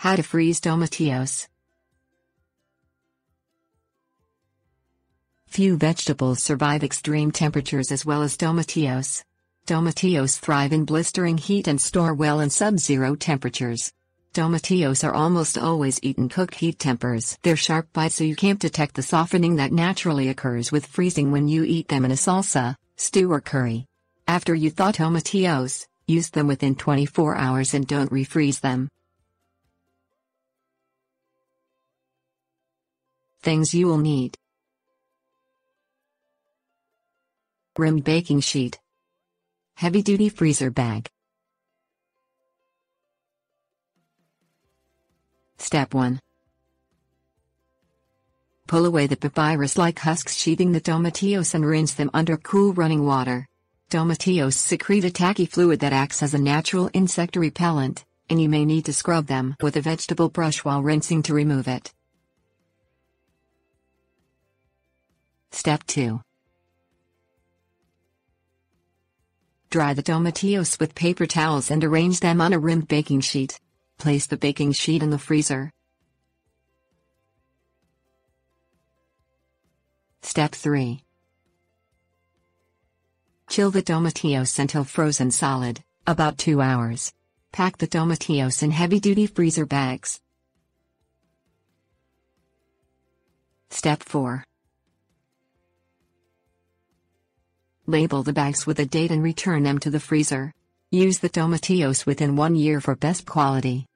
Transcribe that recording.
How to freeze tomatillos. Few vegetables survive extreme temperatures as well as tomatillos. Tomatillos thrive in blistering heat and store well in sub-zero temperatures. Tomatillos are almost always eaten cooked heat tempers. They're sharp bites so you can't detect the softening that naturally occurs with freezing when you eat them in a salsa, stew or curry. After you thaw tomatillos, use them within 24 hours and don't refreeze them. Things you will need: rimmed baking sheet, heavy-duty freezer bag. Step 1. Pull away the papyrus-like husks sheathing the tomatillos and rinse them under cool running water. Tomatillos secrete a tacky fluid that acts as a natural insect repellent, and you may need to scrub them with a vegetable brush while rinsing to remove it. Step 2. Dry the tomatillos with paper towels and arrange them on a rimmed baking sheet. Place the baking sheet in the freezer. Step 3. Chill the tomatillos until frozen solid, about 2 hours. Pack the tomatillos in heavy-duty freezer bags. Step 4. Label the bags with a date and return them to the freezer. Use the tomatillos within 1 year for best quality.